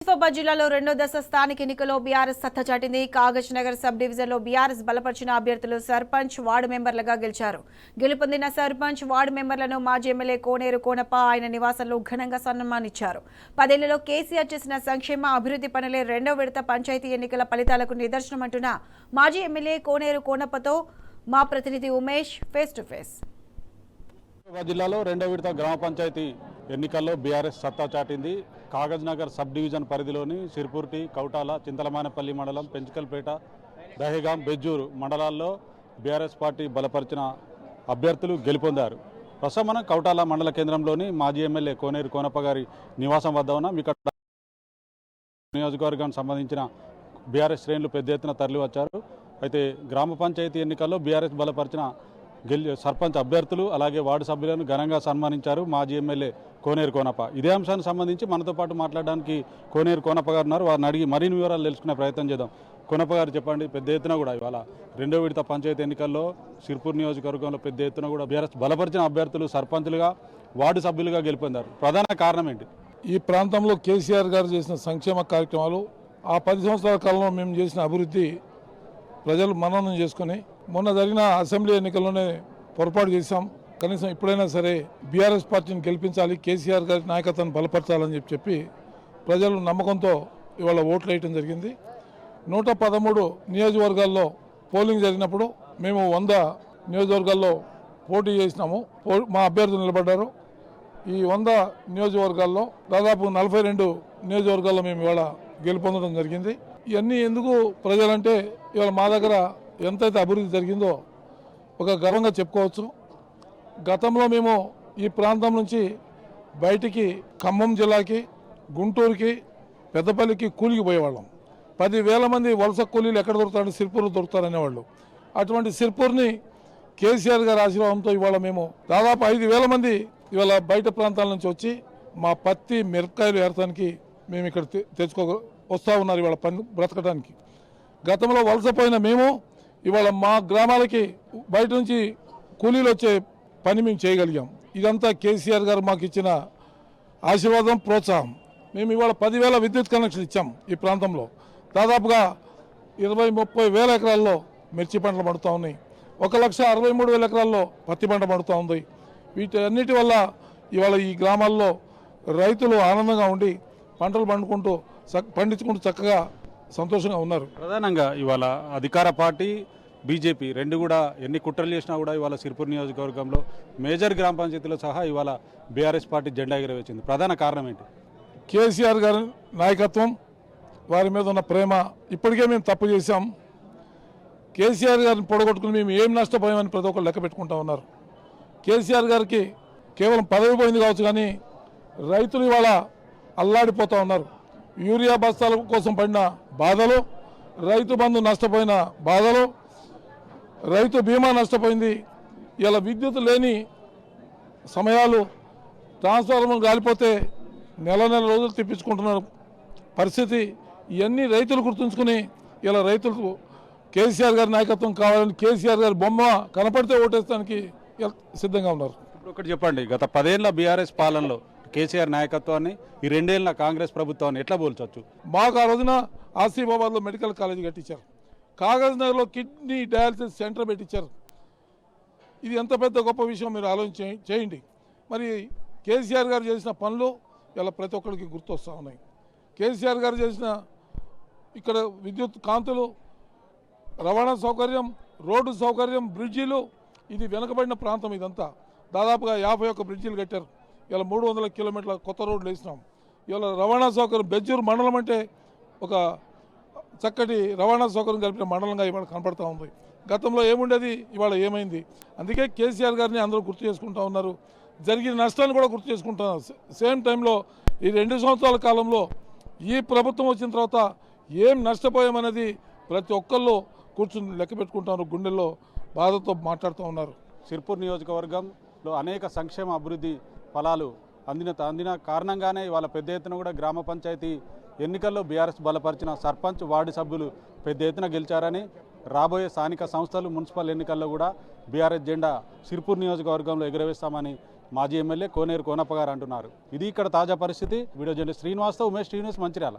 నిజామాబాద్ జిల్లాలో రెండో దశ స్థానిక ఎన్నికల్లో బీఆర్ఎస్ సత్తా చాటింది. కాగజ్ నగర్ సబ్ డివిజన్లో బీఆర్ఎస్ బలపరిచిన అభ్యర్థులు సర్పంచ్ వార్డు మెంబర్లుగా గెలిచారు. గెలుపొందిన సర్పంచ్ వార్డు మెంబర్లను మాజీ ఎమ్మెల్యే కోనేరు కోనప్ప ఆయన నివాసంలో ఘనంగా సన్మానించారు. 10 ఏళ్లలో కేసీఆర్ చేసిన సంక్షేమ అభివృద్ధి పనులే రెండో విడత పంచాయతీ ఎన్నికల ఫలితాలకు నిదర్శనమంటున్న మాజీ ఎమ్మెల్యే కోనేరు కోనప్పతో మా ప్రతినిధి ఉమేష్ ఫేస్ టు ఫేస్. జిల్లాలో రెండో విడత గ్రామ పంచాయతీ ఎన్నికల్లో బీఆర్ఎస్ సత్తా చాటింది. కాగజ్ నగర్ సబ్ డివిజన్ పరిధిలోని సిర్పూర్టి, కౌటాల, చింతలమానపల్లి మండలం, పెంచుకల్పేట, దహేగాం, బెజ్జూరు మండలాల్లో బీఆర్ఎస్ పార్టీ బలపరిచిన అభ్యర్థులు గెలుపొందారు. ప్రస్తుతం మనం కౌటాల మండల కేంద్రంలోని మాజీ ఎమ్మెల్యే కోనేరు కోనప్ప గారి నివాసం వద్ద ఉన్నాం. ఇక్కడ నియోజకవర్గానికి సంబంధించిన బీఆర్ఎస్ శ్రేణులు పెద్ద ఎత్తున తరలి వచ్చారు. అయితే గ్రామ పంచాయతీ ఎన్నికల్లో బీఆర్ఎస్ బలపరిచిన సర్పంచ్ అభ్యర్థులు అలాగే వార్డు సభ్యులను ఘనంగా సన్మానించారు మాజీ ఎమ్మెల్యే కోనేరు కోనప్ప. ఇదే అంశానికి సంబంధించి మనతో పాటు మాట్లాడడానికి కోనేరు కోనప్ప గారు ఉన్నారు. వారిని అడిగి మరిన్ని వివరాలు తెలుసుకునే ప్రయత్నం చేద్దాం. కోనప్ప గారు చెప్పండి, పెద్ద ఎత్తున కూడా ఇవాళ రెండో విడత పంచాయతీ ఎన్నికల్లో సిర్పూర్ నియోజకవర్గంలో పెద్ద ఎత్తున కూడా బీఆర్ఎస్ బలపరిచిన అభ్యర్థులు సర్పంచులుగా వార్డు సభ్యులుగా గెలుపొందారు. ప్రధాన కారణం ఏంటి? ఈ ప్రాంతంలో కేసీఆర్ గారు చేసిన సంక్షేమ కార్యక్రమాలు, ఆ 10 సంవత్సరాల కాలంలో మేము చేసిన అభివృద్ధి ప్రజలు మననం చేసుకుని మొన్న జరిగిన అసెంబ్లీ ఎన్నికల్లోనే పొరపాటు చేశాం. కనీసం ఇప్పుడైనా సరే బీఆర్ఎస్ పార్టీని గెలిపించాలి, కేసీఆర్ గారి నాయకత్వాన్ని బలపరచాలని చెప్పి ప్రజలు నమ్మకంతో ఇవాళ ఓట్లు వేయటం జరిగింది. 113 నియోజకవర్గాల్లో పోలింగ్ జరిగినప్పుడు మేము 100 నియోజకవర్గాల్లో పోటీ చేసినాము. మా అభ్యర్థులు నిలబడ్డారు. ఈ 100 నియోజకవర్గాల్లో దాదాపు 42 నియోజకవర్గాల్లో మేము ఇవాళ గెలుపొందడం జరిగింది. ఇవన్నీ ఎందుకు ప్రజలంటే ఇవాళ మా దగ్గర ఎంతైతే అభివృద్ధి జరిగిందో ఒక గర్వంగా చెప్పుకోవచ్చు. గతంలో మేము ఈ ప్రాంతం నుంచి బయటికి ఖమ్మం జిల్లాకి, గుంటూరుకి, పెద్దపల్లికి కూలికి పోయేవాళ్ళం. 10,000 మంది వలస కూలీలు ఎక్కడ దొరుకుతారంటే సిర్పూర్లో దొరుకుతారనేవాళ్ళు. అటువంటి సిర్పూర్ని కేసీఆర్ గారి ఆశీర్వాదంతో ఇవాళ మేము దాదాపు 5,000 మంది ఇవాళ బయట ప్రాంతాల నుంచి వచ్చి మా పత్తి, మిరపకాయలు ఏరటానికి మేము ఇక్కడ వస్తూ ఉన్నారు ఇవాళ పని బ్రతకడానికి. గతంలో వలసపోయిన మేము ఇవాళ మా గ్రామాలకి బయట నుంచి కూలీలు వచ్చే పని మేము చేయగలిగాం. ఇదంతా కేసీఆర్ గారు మాకు ఇచ్చిన ఆశీర్వాదం, ప్రోత్సాహం. మేము ఇవాళ 10,000 విద్యుత్ కనెక్షన్ ఇచ్చాం. ఈ ప్రాంతంలో దాదాపుగా 20-30 వేల ఎకరాల్లో మిర్చి పంటలు పండుతూ ఉన్నాయి. 1,63,000 ఎకరాల్లో పత్తి పంట పండుతూ ఉంది. వీటన్నిటి వల్ల ఇవాళ ఈ గ్రామాల్లో రైతులు ఆనందంగా ఉండి పంటలు పండించుకుంటూ చక్కగా సంతోషంగా ఉన్నారు. ప్రధానంగా ఇవాళ అధికార పార్టీ, బీజేపీ రెండు కూడా ఎన్ని కుట్రలు చేసినా కూడా ఇవాళ సిర్పూర్ నియోజకవర్గంలో మేజర్ గ్రామ పంచాయతీలో సహా ఇవాళ బీఆర్ఎస్ పార్టీ జెండా ఎగురవేసింది. ప్రధాన కారణం ఏంటి? కేసీఆర్ గారి నాయకత్వం, వారి మీద ఉన్న ప్రేమ. ఇప్పటికే మేము తప్పు చేశాం. కేసీఆర్ గారిని పొడగొట్టుకుని మేము ఏం నష్టపోయామని ప్రతి ఒక్కరు లెక్క పెట్టుకుంటా ఉన్నారు. కేసీఆర్ గారికి కేవలం పదవి పోయింది కావచ్చు, కానీ రైతులు ఇవాళ అల్లాడిపోతూ ఉన్నారు. యూరియా బస్తాల కోసం పడిన బాధలు, రైతు బంధు నష్టపోయిన బాధలు, రైతు బీమా నష్టపోయింది. ఇలా విద్యుత్ లేని సమయాలు, ట్రాన్స్ఫార్మర్ గాలిపోతే నెల రోజులు తెప్పించుకుంటున్నారు పరిస్థితి. ఇవన్నీ రైతులు గుర్తుంచుకుని ఇలా రైతులకు కేసీఆర్ గారి నాయకత్వం కావాలని, కేసీఆర్ గారి బొమ్మ కనపడితే ఓటేస్తానికి సిద్ధంగా ఉన్నారు. ఇప్పుడు ఒకటి చెప్పండి, గత 10 ఏళ్ల బీఆర్ఎస్ పాలనలో కేసీఆర్ నాయకత్వాన్ని, ఈ 2 ఏళ్ల కాంగ్రెస్ ప్రభుత్వాన్ని ఎట్లా పోల్చొచ్చు? మాకు ఆ రోజున ఆసిఫాబాద్లో మెడికల్ కాలేజ్ కట్టించారు. కాగజ్ నగర్లో కిడ్నీ డయాలసిస్ సెంటర్ పెట్టించారు. ఇది ఎంత పెద్ద గొప్ప విషయం మీరు ఆలోచన చేయండి. మరి కేసీఆర్ గారు చేసిన పనులు ఇలా ప్రతి ఒక్కరికి గుర్తొస్తూ ఉన్నాయి. కేసీఆర్ గారు చేసిన ఇక్కడ విద్యుత్ కాంతులు, రవాణా సౌకర్యం, రోడ్డు సౌకర్యం, బ్రిడ్జీలు, ఇది వెనుకబడిన ప్రాంతం. ఇదంతా దాదాపుగా 51 బ్రిడ్జీలు కట్టారు. ఇలా 300 కిలోమీటర్ల కొత్త రోడ్లు వేసినాం. ఇవాళ రవాణా సౌకర్యం, బెజ్జూరు మండలం అంటే ఒక చక్కటి రవాణా సౌకర్యం కలిపిన మండలంగా ఇవాళ కనపడతా ఉంది. గతంలో ఏముండేది, ఇవాళ ఏమైంది? అందుకే కేసీఆర్ గారిని అందరూ గుర్తు చేసుకుంటూ ఉన్నారు. జరిగిన నష్టాన్ని కూడా గుర్తు చేసుకుంటున్నారు. సేమ్ టైంలో ఈ 2 సంవత్సరాల కాలంలో ఈ ప్రభుత్వం వచ్చిన తర్వాత ఏం నష్టపోయామనేది ప్రతి ఒక్కళ్ళు కూర్చుని లెక్క పెట్టుకుంటున్నారు, గుండెల్లో బాధతో మాట్లాడుతూ ఉన్నారు. సిర్పూర్ నియోజకవర్గంలో అనేక సంక్షేమ అభివృద్ధి ఫలాలు అందిన కారణంగానే ఇవాళ పెద్ద ఎత్తున కూడా గ్రామ పంచాయతీ ఎన్నికల్లో బీఆర్ఎస్ బలపరిచిన సర్పంచ్, వార్డు సభ్యులు పెద్ద ఎత్తున గెలిచారని, రాబోయే స్థానిక సంస్థలు, మున్సిపల్ ఎన్నికల్లో కూడా బీఆర్ఎస్ జెండా సిర్పూర్ నియోజకవర్గంలో ఎగురవేస్తామని మాజీ ఎమ్మెల్యే కోనేరు కోనప్ప గారు అంటున్నారు. ఇది ఇక్కడ తాజా పరిస్థితి. వీడియో జర్నలిస్ట్ శ్రీనివాస్తో ఉమేష్ టీవీ న్యూస్ మంచిర్యాల.